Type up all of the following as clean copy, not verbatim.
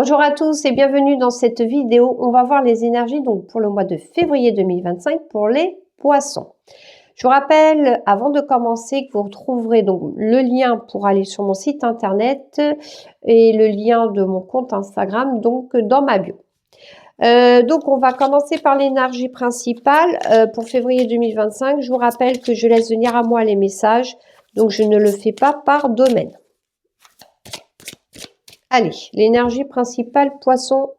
Bonjour à tous et bienvenue dans cette vidéo. On va voir les énergies donc pour le mois de février 2025 pour les poissons. Je vous rappelle, avant de commencer, que vous retrouverez donc le lien pour aller sur mon site internet et le lien de mon compte Instagram donc dans ma bio. Donc on va commencer par l'énergie principale pour février 2025. Je vous rappelle que je laisse venir à moi les messages, donc je ne le fais pas par domaine. Allez, l'énergie principale poisson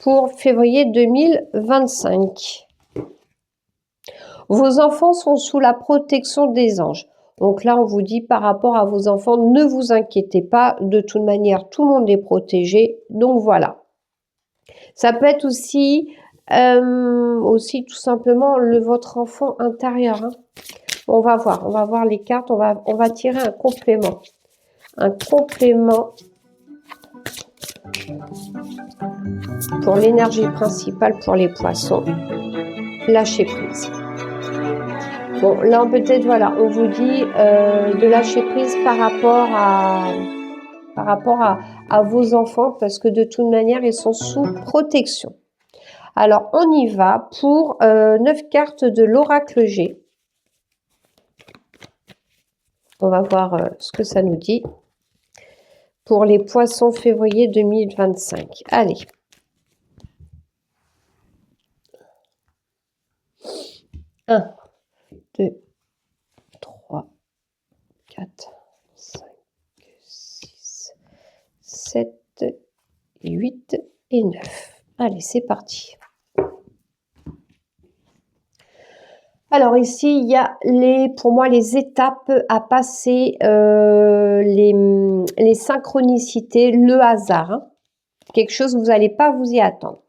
pour février 2025. Vos enfants sont sous la protection des anges. Donc là, on vous dit par rapport à vos enfants, ne vous inquiétez pas. De toute manière, tout le monde est protégé. Donc voilà. Ça peut être aussi tout simplement votre enfant intérieur. Hein. On va voir les cartes. On va tirer un complément. Un complément pour l'énergie principale pour les poissons. Lâcher prise. Bon, là, peut-être, voilà, on vous dit de lâcher prise par rapport à vos enfants, parce que de toute manière, ils sont sous protection. Alors, on y va pour 9 cartes de l'oracle G. On va voir ce que ça nous dit pour les poissons février 2025. Allez. Un, 2, 3, 4, 5, 6, 7, 8 et 9. Allez, c'est parti. Alors ici, il y a pour moi les étapes à passer, les synchronicités, le hasard. Hein. Quelque chose où vous n'allez pas vous y attendre.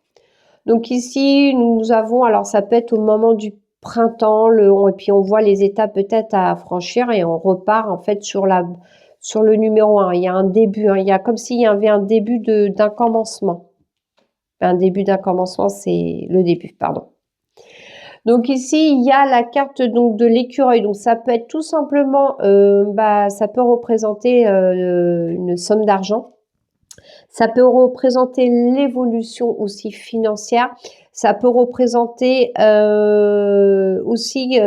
Donc ici, nous avons, alors ça peut être au moment du printemps, et puis on voit les étapes peut-être à franchir et on repart en fait sur le numéro 1. Il y a un début, hein, il y a comme s'il y avait un début d'un commencement. Un début d'un commencement, c'est le début, pardon. Donc ici, il y a la carte donc de l'écureuil. Donc ça peut être tout simplement, ça peut représenter une somme d'argent. Ça peut représenter l'évolution aussi financière. Ça peut représenter aussi,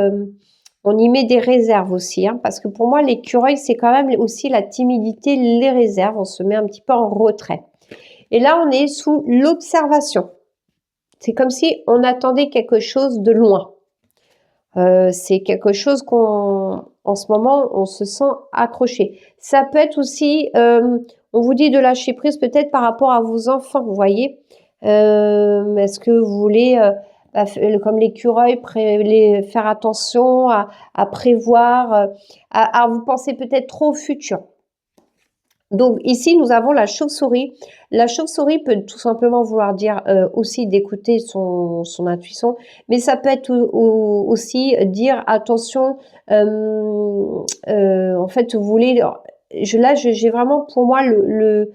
on y met des réserves aussi. Hein, parce que pour moi, l'écureuil, c'est quand même aussi la timidité, les réserves. On se met un petit peu en retrait. Et là, on est sous l'observation. C'est comme si on attendait quelque chose de loin. C'est quelque chose en ce moment, on se sent accroché. Ça peut être aussi, on vous dit de lâcher prise peut-être par rapport à vos enfants, vous voyez. Est-ce que vous voulez, comme l'écureuil, faire attention à prévoir, vous pensez peut-être trop au futur. Donc ici, nous avons la chauve-souris. La chauve-souris peut tout simplement vouloir dire aussi d'écouter son intuition, mais ça peut être aussi dire attention, en fait, vous voulez... Là, j'ai vraiment pour moi le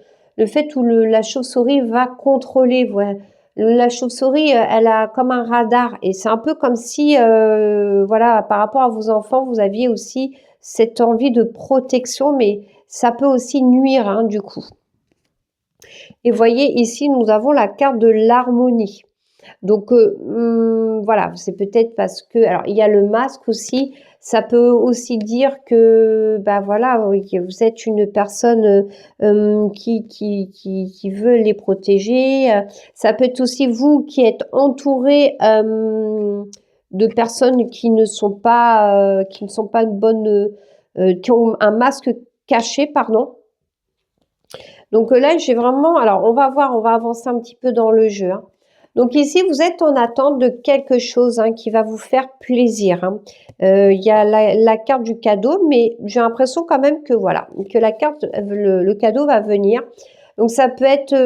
fait où la chauve-souris va contrôler. Voilà. La chauve-souris, elle a comme un radar et c'est un peu comme si, voilà, par rapport à vos enfants, vous aviez aussi cette envie de protection, mais ça peut aussi nuire, hein, du coup. Et voyez, ici, nous avons la carte de l'harmonie. Donc, voilà, c'est peut-être parce que... Alors, il y a le masque aussi. Ça peut aussi dire que, voilà, vous êtes une personne qui veut les protéger. Ça peut être aussi vous qui êtes entouré de personnes qui ne sont pas bonnes, qui ont un masque caché, pardon. Donc là, j'ai vraiment... Alors, on va voir, on va avancer un petit peu dans le jeu. Hein. Donc ici, vous êtes en attente de quelque chose qui va vous faire plaisir. Hein. Il y a la carte du cadeau, mais j'ai l'impression quand même que voilà, que la carte, le cadeau va venir. Donc ça peut être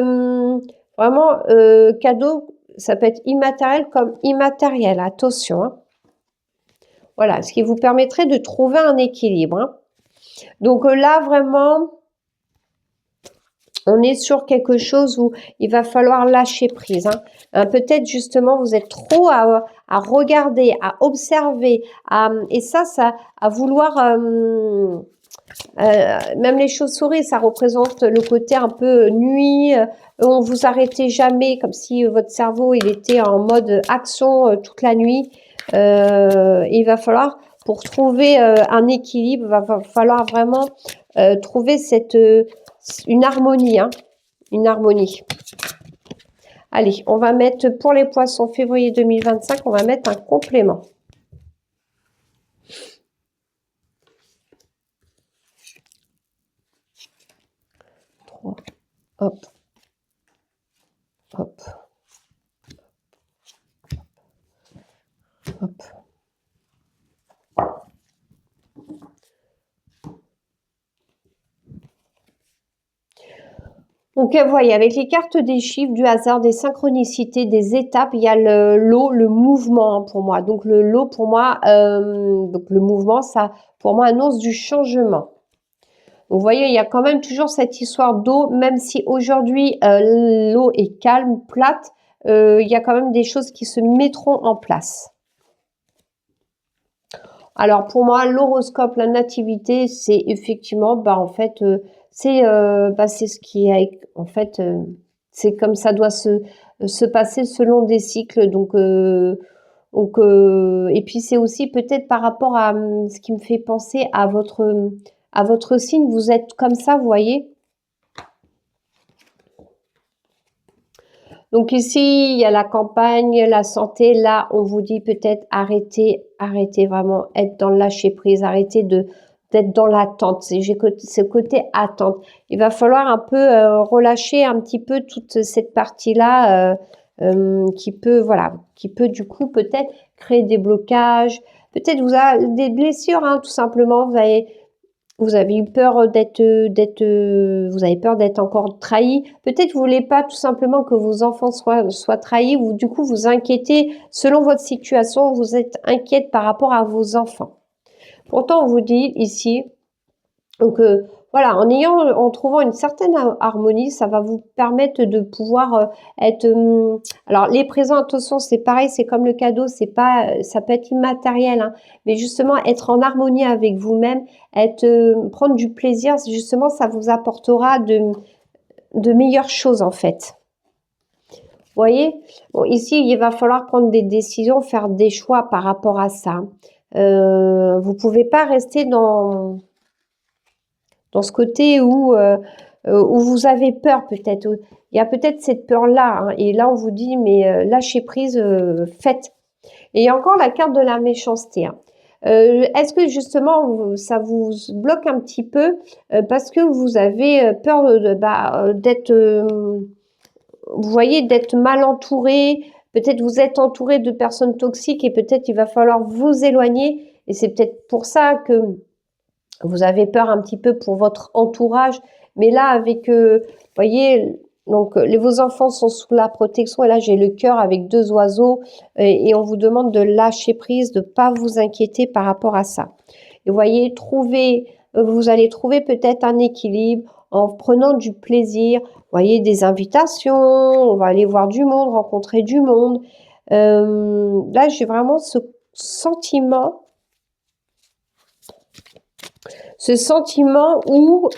vraiment cadeau, ça peut être immatériel comme immatériel. Attention. Hein. Voilà, ce qui vous permettrait de trouver un équilibre. Hein. Donc là, vraiment... On est sur quelque chose où il va falloir lâcher prise. Hein. Peut-être justement, vous êtes trop à regarder, à observer, à vouloir Même les chauves-souris, ça représente le côté un peu nuit. On vous arrêtez jamais, comme si votre cerveau il était en mode action toute la nuit. Il va falloir, pour trouver un équilibre, va falloir vraiment trouver une harmonie, hein, une harmonie. Allez, on va mettre pour les poissons février 2025, on va mettre un complément. Hop, hop, hop. Donc, vous voyez, avec les cartes des chiffres, du hasard, des synchronicités, des étapes, il y a l'eau, le mouvement hein, pour moi. Donc, le lot, pour moi, donc le mouvement, ça, pour moi, annonce du changement. Vous voyez, il y a quand même toujours cette histoire d'eau, même si aujourd'hui, l'eau est calme, plate, il y a quand même des choses qui se mettront en place. Alors, pour moi, l'horoscope, la nativité, c'est effectivement, bah, en fait, c'est ce qui est, en fait, c'est comme ça doit se passer selon des cycles. Donc et puis c'est aussi peut-être par rapport à ce qui me fait penser à votre signe. Vous êtes comme ça, vous voyez. Donc ici, il y a la campagne, la santé. Là, on vous dit peut-être arrêtez vraiment, être dans le lâcher prise, arrêtez d'être dans l'attente. C'est ce côté attente. Il va falloir un peu relâcher un petit peu toute cette partie-là qui peut du coup peut-être créer des blocages. Peut-être vous avez des blessures, hein, tout simplement. Vous avez eu peur vous avez peur d'être encore trahi. Peut-être vous voulez pas tout simplement que vos enfants soient trahis ou du coup vous inquiétez selon votre situation, vous êtes inquiète par rapport à vos enfants. Pourtant, on vous dit ici, donc voilà, en trouvant une certaine harmonie, ça va vous permettre de pouvoir être. Alors les présents, attention, c'est pareil, c'est comme le cadeau, c'est pas, ça peut être immatériel, hein, mais justement être en harmonie avec vous-même, prendre du plaisir, justement, ça vous apportera de meilleures choses en fait. Vous voyez, bon, ici, il va falloir prendre des décisions, faire des choix par rapport à ça. Vous pouvez pas rester dans ce côté où vous avez peur peut-être. Il y a peut-être cette peur-là. Hein, et là, on vous dit, mais lâchez prise, faites. Et il y a encore la carte de la méchanceté. Hein. Est-ce que justement, ça vous bloque un petit peu parce que vous avez peur d'être, vous voyez, d'être mal entouré. Peut-être vous êtes entouré de personnes toxiques et peut-être il va falloir vous éloigner. Et c'est peut-être pour ça que vous avez peur un petit peu pour votre entourage, mais là, avec, voyez, donc vos enfants sont sous la protection, et là, j'ai le cœur avec 2 oiseaux, et on vous demande de lâcher prise, de pas vous inquiéter par rapport à ça. Et vous voyez, vous allez trouver peut-être un équilibre en prenant du plaisir, vous voyez, des invitations, on va aller voir du monde, rencontrer du monde. Là, j'ai vraiment ce sentiment où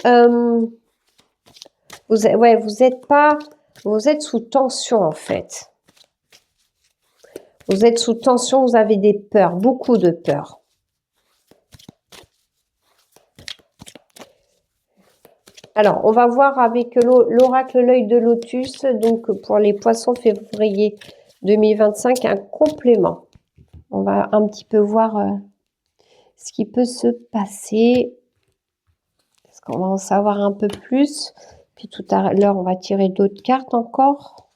vous êtes sous tension en fait. Vous êtes sous tension, vous avez des peurs, beaucoup de peurs. Alors, on va voir avec l'oracle l'œil de lotus, donc pour les poissons février 2025, un complément. On va un petit peu voir ce qui peut se passer. Est-ce qu'on va en savoir un peu plus? Puis tout à l'heure, on va tirer d'autres cartes encore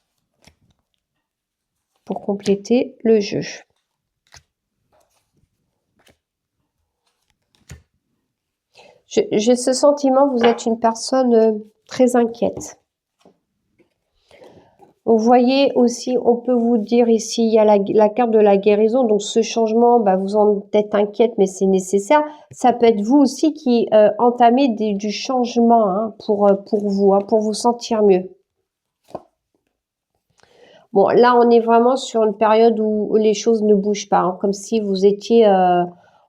pour compléter le jeu. J'ai ce sentiment, vous êtes une personne très inquiète. Vous voyez aussi, on peut vous dire ici, il y a la carte de la guérison, donc ce changement, bah, vous en êtes inquiète, mais c'est nécessaire. Ça peut être vous aussi qui entamez du changement hein, pour vous, hein, pour vous sentir mieux. Bon, là, on est vraiment sur une période où les choses ne bougent pas, hein, comme si vous étiez,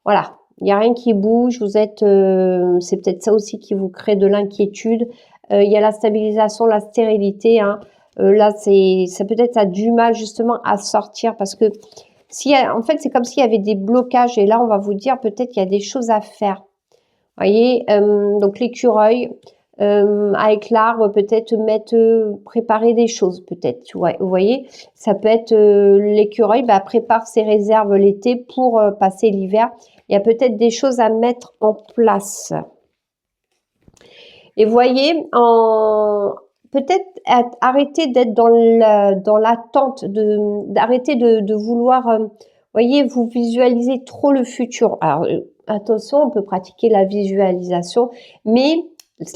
voilà, Il n'y a rien qui bouge, vous êtes, c'est peut-être ça aussi qui vous crée de l'inquiétude. Il y a la stabilisation, la stérilité, hein. Là, ça peut-être a du mal justement à sortir parce que en fait, c'est comme s'il y avait des blocages et là, on va vous dire peut-être qu'il y a des choses à faire. Voyez, donc l'écureuil, avec l'arbre, peut-être préparer des choses, peut-être. Ouais, vous voyez, ça peut être l'écureuil, bah, prépare ses réserves l'été pour passer l'hiver. Il y a peut-être des choses à mettre en place. Et voyez, peut-être arrêter d'être dans l'attente, d'arrêter de vouloir, voyez, vous visualisez trop le futur. Alors, attention, on peut pratiquer la visualisation, mais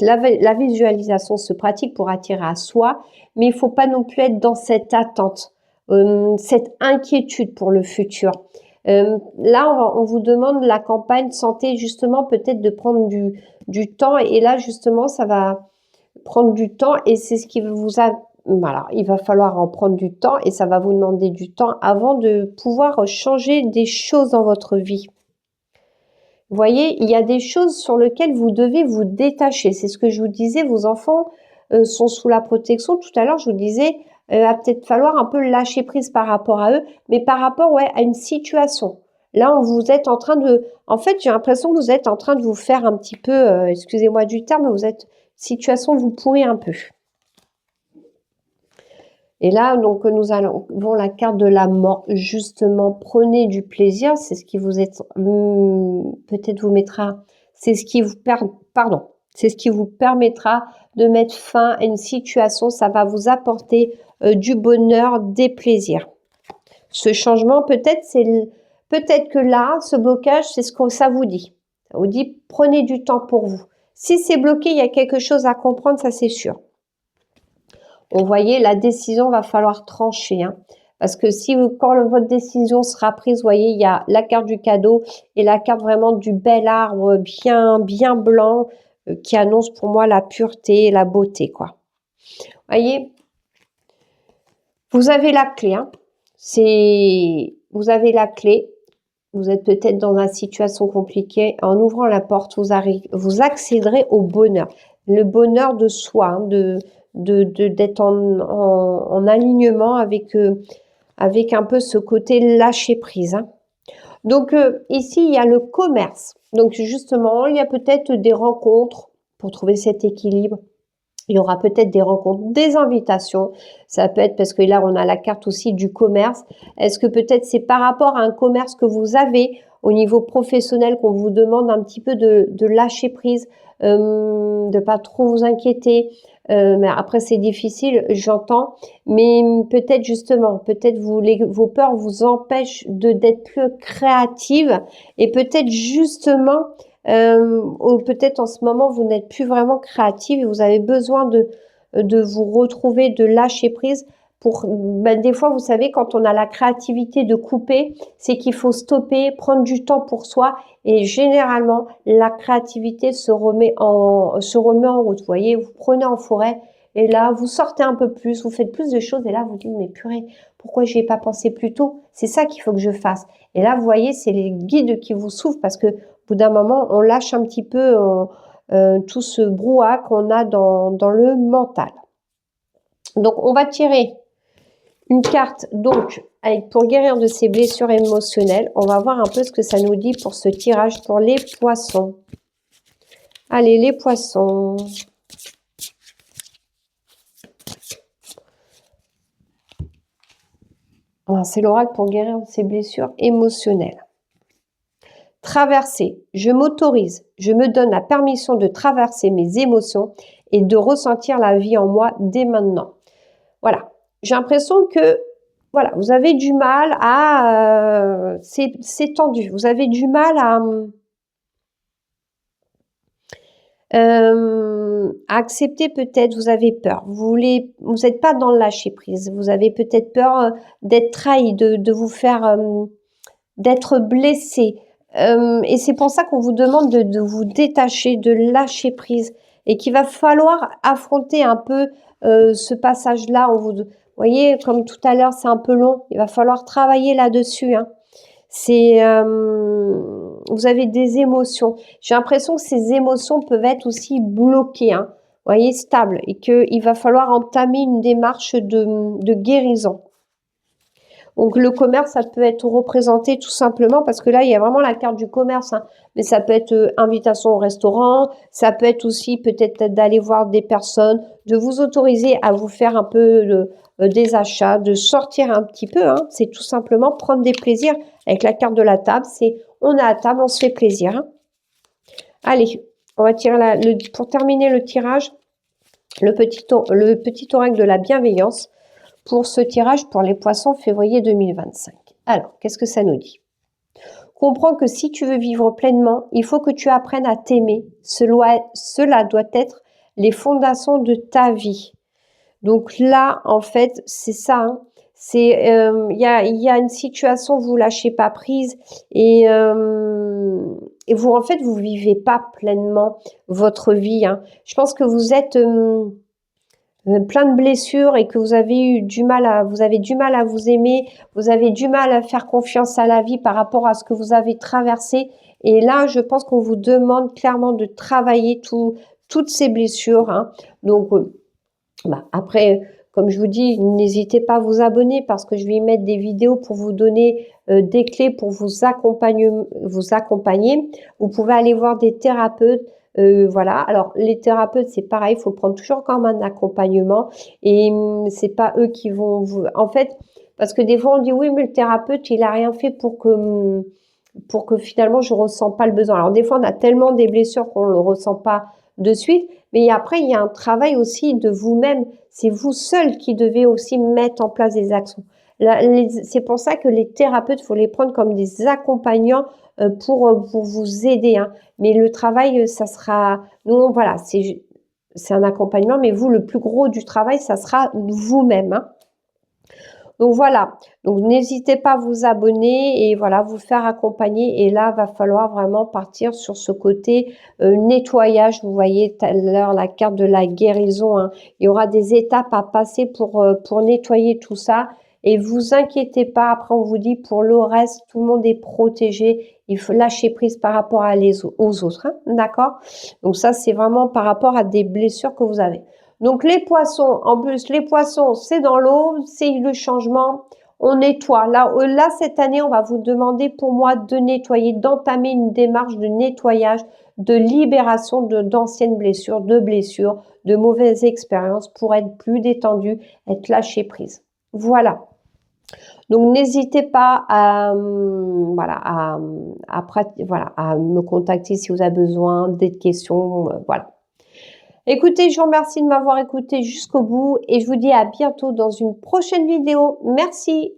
la visualisation se pratique pour attirer à soi, mais il faut pas non plus être dans cette attente, cette inquiétude pour le futur. Là, on vous demande la campagne santé, justement, peut-être de prendre du temps. Et là, justement, ça va prendre du temps et c'est ce qui vous a... Voilà, il va falloir en prendre du temps et ça va vous demander du temps avant de pouvoir changer des choses dans votre vie. Vous voyez, il y a des choses sur lesquelles vous devez vous détacher. C'est ce que je vous disais, vos enfants sont sous la protection. Tout à l'heure, je vous disais, va peut-être falloir un peu lâcher prise par rapport à eux, mais par rapport à une situation. Là, vous êtes en train de... En fait, j'ai l'impression que vous êtes en train de vous faire un petit peu, excusez-moi du terme, vous êtes... Situation vous pourrit un peu. Et là, donc, nous allons la carte de la mort. Justement, prenez du plaisir. C'est ce qui vous est... peut-être vous mettra... C'est ce qui vous... Pardon. C'est ce qui vous permettra de mettre fin à une situation. Ça va vous apporter du bonheur, des plaisirs. Ce changement, peut-être que là, ce blocage, c'est ce que ça vous dit. Ça vous dit, prenez du temps pour vous. Si c'est bloqué, il y a quelque chose à comprendre, ça c'est sûr. Vous voyez, la décision va falloir trancher. Hein, parce que quand votre décision sera prise, vous voyez, il y a la carte du cadeau et la carte vraiment du bel arbre bien, bien blanc qui annonce pour moi la pureté et la beauté, quoi. Vous voyez, vous avez la clé. Hein, vous avez la clé. Vous êtes peut-être dans une situation compliquée. En ouvrant la porte, vous accéderez au bonheur. Le bonheur de soi, hein, d'être en alignement avec un peu ce côté lâcher prise. Hein. Donc ici, il y a le commerce. Donc justement, il y a peut-être des rencontres pour trouver cet équilibre. Il y aura peut-être des rencontres, des invitations. Ça peut être parce que là, on a la carte aussi du commerce. Est-ce que peut-être c'est par rapport à un commerce que vous avez au niveau professionnel qu'on vous demande un petit peu de lâcher prise, de pas trop vous inquiéter. Mais après, c'est difficile, j'entends. Mais peut-être justement, peut-être vos peurs vous empêchent d'être plus créative et peut-être justement... ou peut-être en ce moment vous n'êtes plus vraiment créative et vous avez besoin de vous retrouver, de lâcher prise pour, des fois vous savez quand on a la créativité de couper, c'est qu'il faut stopper, prendre du temps pour soi et généralement la créativité se remet en route. Vous voyez, vous prenez en forêt et là vous sortez un peu plus, vous faites plus de choses et là vous dites mais purée, pourquoi j'y ai pas pensé plus tôt? C'est ça qu'il faut que je fasse. Et là vous voyez, c'est les guides qui vous souffrent parce que au bout d'un moment, on lâche un petit peu tout ce brouhaha qu'on a dans le mental. Donc, on va tirer une carte donc pour guérir de ces blessures émotionnelles. On va voir un peu ce que ça nous dit pour ce tirage pour les poissons. Allez, les poissons. C'est l'oracle pour guérir de ces blessures émotionnelles. Traverser, je m'autorise, je me donne la permission de traverser mes émotions et de ressentir la vie en moi dès maintenant. Voilà, j'ai l'impression que voilà, vous avez du mal à... c'est tendu, vous avez du mal à accepter peut-être, vous avez peur, vous n'êtes pas dans le lâcher prise, vous avez peut-être peur d'être trahi, de vous faire... d'être blessé. Et c'est pour ça qu'on vous demande de vous détacher, de lâcher prise et qu'il va falloir affronter un peu ce passage-là. Vous voyez, comme tout à l'heure, c'est un peu long. Il va falloir travailler là-dessus. Hein. vous avez des émotions. J'ai l'impression que ces émotions peuvent être aussi bloquées, hein, vous voyez, stables, et qu'il va falloir entamer une démarche de guérison. Donc le commerce, ça peut être représenté tout simplement parce que là, il y a vraiment la carte du commerce, hein. Mais ça peut être invitation au restaurant, ça peut être aussi peut-être d'aller voir des personnes, de vous autoriser à vous faire un peu des achats, de sortir un petit peu, hein. C'est tout simplement prendre des plaisirs avec la carte de la table. C'est on est à table, on se fait plaisir, hein. Allez, on va tirer pour terminer le tirage, le petit oracle de la bienveillance. Pour ce tirage pour les poissons février 2025. Alors, qu'est-ce que ça nous dit? Comprends que si tu veux vivre pleinement, il faut que tu apprennes à t'aimer. Cela doit être les fondations de ta vie. Donc là, en fait, c'est ça. Hein. C'est il y a une situation, vous lâchez pas prise et vous en fait vous vivez pas pleinement votre vie. Hein. Je pense que vous êtes plein de blessures et que vous avez eu du mal à vous aimer, vous avez du mal à faire confiance à la vie par rapport à ce que vous avez traversé. Et là, je pense qu'on vous demande clairement de travailler toutes ces blessures. Hein. Donc, après, comme je vous dis, n'hésitez pas à vous abonner parce que je vais y mettre des vidéos pour vous donner des clés pour vous accompagner. Vous pouvez aller voir des thérapeutes. Voilà. Alors les thérapeutes, c'est pareil, il faut prendre toujours comme un accompagnement et c'est pas eux qui vont vous. En fait, parce que des fois on dit oui, mais le thérapeute il a rien fait pour que finalement je ressens pas le besoin. Alors des fois on a tellement des blessures qu'on le ressent pas de suite, mais après il y a un travail aussi de vous-même. C'est vous seul qui devez aussi mettre en place des actions. C'est pour ça que les thérapeutes, il faut les prendre comme des accompagnants pour vous aider. Hein. Mais le travail, ça sera... Nous, voilà, c'est un accompagnement, mais vous, le plus gros du travail, ça sera vous-même. Hein. Donc voilà, donc n'hésitez pas à vous abonner et voilà, vous faire accompagner. Et là, va falloir vraiment partir sur ce côté nettoyage. Vous voyez tout à l'heure la carte de la guérison. Hein. Il y aura des étapes à passer pour nettoyer tout ça. Et vous inquiétez pas, après on vous dit pour le reste, tout le monde est protégé. Il faut lâcher prise par rapport aux autres. Hein, d'accord? Donc ça, c'est vraiment par rapport à des blessures que vous avez. Donc les poissons, en plus les poissons c'est dans l'eau, c'est le changement, on nettoie. Là cette année on va vous demander pour moi de nettoyer, d'entamer une démarche de nettoyage, de libération d'anciennes blessures, de mauvaises expériences pour être plus détendu, être lâché prise. Voilà. Donc n'hésitez pas à me contacter si vous avez besoin des questions, voilà. Écoutez, je vous remercie de m'avoir écouté jusqu'au bout et je vous dis à bientôt dans une prochaine vidéo. Merci.